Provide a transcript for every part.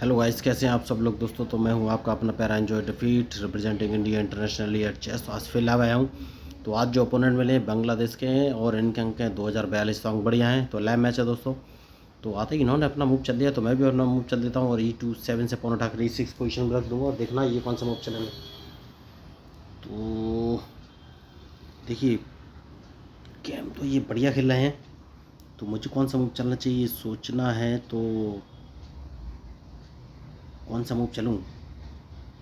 Hello guys, कैसे हैं आप सब लोग दोस्तों। तो मैं हूं आपका अपना प्यारा एंजॉय डिफीट representing India internationally at chess. आज फिर आया हूं। तो आज जो ओपोनेंट मिले बांग्लादेश के हैं और इनके अंक हैं 2042। तो अंक बढ़िया हैं। तो लाइव मैच है दोस्तों। तो आते ही इन्होंने अपना मूव चल दिया तो मैं भी अपना मूव चल देता हूँ और E2 7 से पॉन उठाकर E6 पोजीशन में रख दूँगा और देखना ये कौन सा मूव चलेंगे। तो देखिए, गेम तो ये बढ़िया खेल रहे हैं। तो मुझे कौन सा मूव चलना चाहिए सोचना है। तो कौन सा मूव चलूँ,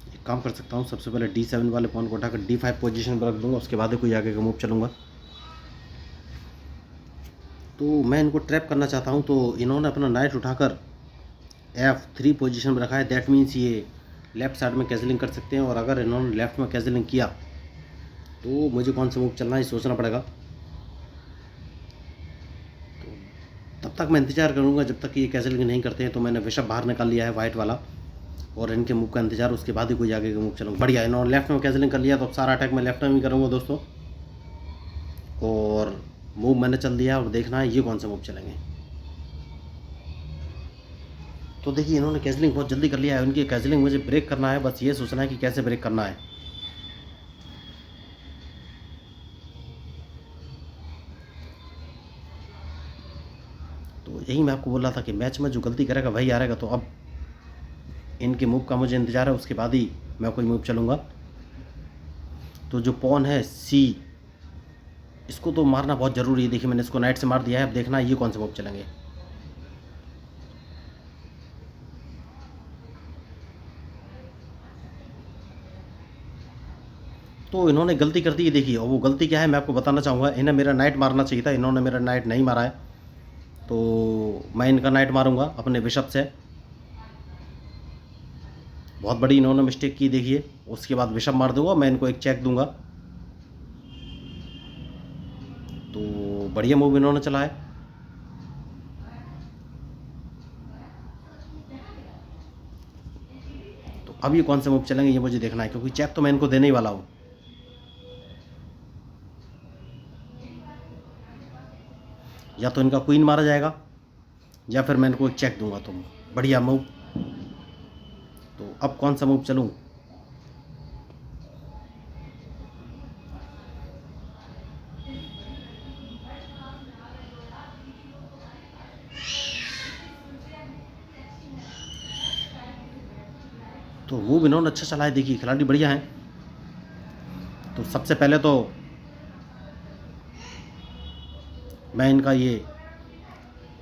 एक काम कर सकता हूँ। सबसे पहले D7 वाले पॉन को उठाकर D5 पोजीशन पर रख दूंगा, उसके बाद ही कोई आगे का मूव चलूँगा। तो मैं इनको ट्रैप करना चाहता हूँ। तो इन्होंने अपना नाइट उठाकर F3 पोजीशन में रखा है। दैट मीन्स ये लेफ्ट साइड में कैजलिंग कर सकते हैं और अगर इन्होंने लेफ्ट में कैजलिंग किया तो मुझे कौन सा मूव चलना है सोचना पड़ेगा। तो तब तक मैं इंतज़ार करूँगा जब तक ये कैजलिंग नहीं करते हैं। तो मैंने बिशप बाहर निकाल लिया है वाइट वाला और इनके मूव का इंतजार, उसके बाद ही कोई आगे का मूव चलूँगा। बढ़िया, इन्होंने लेफ्ट में कैजलिंग कर लिया तो अब सारा अटैक मैं लेफ्ट में ही करूँगा दोस्तों। और मूव मैंने चल दिया और देखना है ये कौन सा मूव चलेंगे। तो देखिए, इन्होंने कैजलिंग बहुत जल्दी कर लिया है। उनकी कैजलिंग मुझे ब्रेक करना है, बस ये सोचना है कि कैसे ब्रेक करना है। तो यही मैं आपको बोल रहा था कि मैच में जो गलती करेगा वही हारेगा। तो अब इनके मूव का मुझे इंतजार है, उसके बाद ही मैं कोई मूव चलूँगा। तो जो पॉन है C, इसको तो मारना बहुत ज़रूरी है। देखिए, मैंने इसको नाइट से मार दिया है। अब देखना है ये कौन सा मूव चलेंगे। तो इन्होंने गलती कर दी है देखिए, और वो गलती क्या है मैं आपको बताना चाहूँगा। इन्हें मेरा नाइट मारना चाहिए था, इन्होंने मेरा नाइट नहीं मारा है। तो मैं इनका नाइट मारूंगा अपने बिशप से। बहुत बड़ी इन्होंने मिस्टेक की देखिए। उसके बाद बिशप मार दूंगा, मैं इनको एक चेक दूंगा। तो बढ़िया मूव इन्होंने चला है। तो अब ये कौन से मूव चलेंगे ये मुझे देखना है, क्योंकि चेक तो मैं इनको देने ही वाला हूँ। या तो इनका क्वीन मारा जाएगा या फिर मैं इनको एक चेक दूंगा। तो बढ़िया मूव। तो अब कौन सा मूव चलूँ। तो मूव इन्होंने अच्छा चला है। देखिए, खिलाड़ी बढ़िया है। तो सबसे पहले तो मैं इनका ये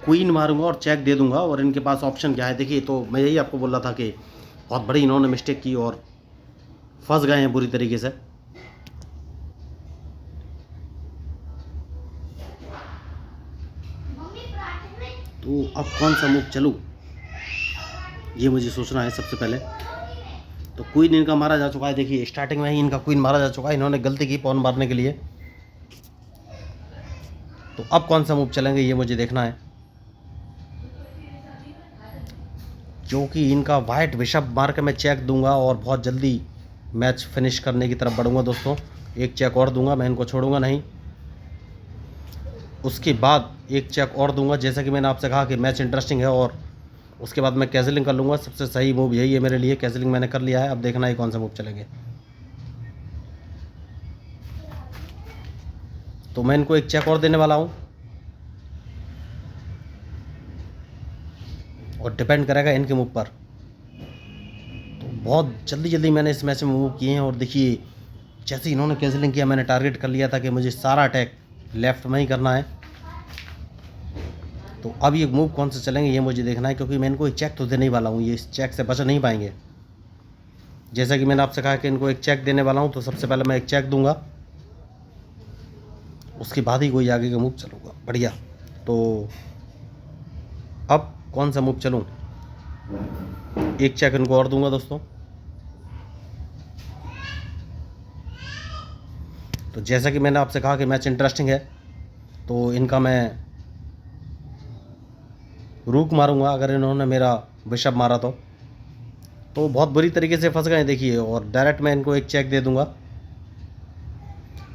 क्वीन मारूंगा और चेक दे दूंगा और इनके पास ऑप्शन क्या है देखिए। तो मैं यही आपको बोल रहा था कि बहुत बड़ी इन्होंने मिस्टेक की और फंस गए हैं बुरी तरीके से। तो अब कौन सा मूव चलूँ ये मुझे सोचना है सबसे पहले। तो क्वीन इनका मारा जा चुका है। देखिए, स्टार्टिंग में ही इनका क्वीन मारा जा चुका है। इन्होंने गलती की पॉन मारने के लिए। तो अब कौन सा मूव चलेंगे ये मुझे देखना है, क्योंकि इनका वाइट बिशप मार के मैं चेक दूंगा और बहुत जल्दी मैच फिनिश करने की तरफ बढ़ूंगा दोस्तों। एक चेक और दूंगा, मैं इनको छोड़ूंगा नहीं। उसके बाद एक चेक और दूंगा, जैसा कि मैंने आपसे कहा कि मैच इंटरेस्टिंग है। और उसके बाद मैं कैजलिंग कर लूँगा। सबसे सही मूव यही है मेरे लिए। कैजलिंग मैंने कर लिया है। अब देखना है कौन सा मूव चलेंगे। तो मैं इनको एक चेक और देने वाला हूँ और डिपेंड करेगा इनके मूव पर। तो बहुत जल्दी जल्दी मैंने इस मैच में मूव किए हैं और देखिए, जैसे इन्होंने कैजलिंग किया मैंने टारगेट कर लिया था कि मुझे सारा अटैक लेफ्ट में ही करना है। तो अब ये मूव कौन से चलेंगे ये मुझे देखना है, क्योंकि मैं इनको एक चेक तो देने ही वाला हूँ। ये इस चेक से बच नहीं पाएंगे। जैसा कि मैंने आपसे कहा कि इनको एक चेक देने वाला हूँ, तो सबसे पहले मैं एक चेक दूंगा, उसके बाद ही कोई आगे का मूव चलूँगा। बढ़िया। तो अब कौन सा मूव चलूँ, एक चेक इनको और दूंगा दोस्तों। तो जैसा कि मैंने आपसे कहा कि मैच इंटरेस्टिंग है, तो इनका मैं रूक मारूंगा अगर इन्होंने मेरा बिशप मारा तो बहुत बुरी तरीके से फंस गए देखिए। और डायरेक्ट मैं इनको एक चेक दे दूंगा।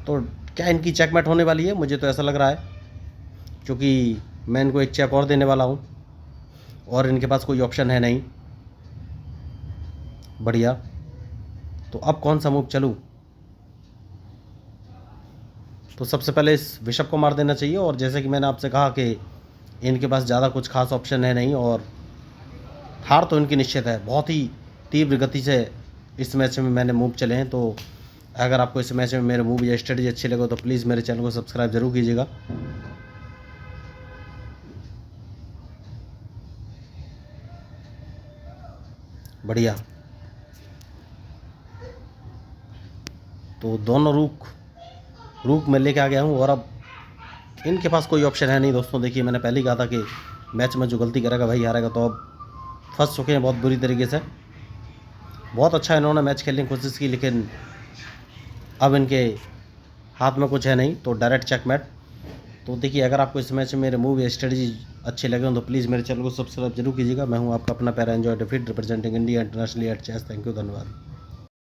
तो क्या इनकी चेकमेट होने वाली है, मुझे तो ऐसा लग रहा है, क्योंकि मैं इनको एक चेक और देने वाला हूँ और इनके पास कोई ऑप्शन है नहीं। बढ़िया। तो अब कौन सा मूव चलूँ? तो सबसे पहले इस बिशप को मार देना चाहिए, और जैसे कि मैंने आपसे कहा कि इनके पास ज़्यादा कुछ खास ऑप्शन है नहीं, और हार तो इनकी निश्चित है। बहुत ही तीव्र गति से इस मैच में मैंने मूव चले हैं। तो अगर आपको इस मैच में मेरे मूव या स्ट्रेटजी अच्छी लगे तो प्लीज़ मेरे चैनल को सब्सक्राइब जरूर कीजिएगा। बढ़िया। तो दोनों रूक मैं लेके आ गया हूँ, और अब इनके पास कोई ऑप्शन है नहीं दोस्तों। देखिए, मैंने पहले ही कहा था कि मैच में जो गलती करेगा वही हारेगा। तो अब फंस चुके हैं बहुत बुरी तरीके से। बहुत अच्छा इन्होंने मैच खेलने की कोशिश की, लेकिन अब इनके हाथ में कुछ है नहीं, तो डायरेक्ट चेकमेट। तो देखिए, अगर आपको इस मैच में मेरे मूव या स्ट्रेटजी अच्छे लगे हो तो प्लीज़ मेरे चैनल को सब्सक्राइब जरूर कीजिएगा। मैं हूं आपका अपना पैरा एंजॉय डिफीट representing India internationally at chess. Thank you, धन्यवाद।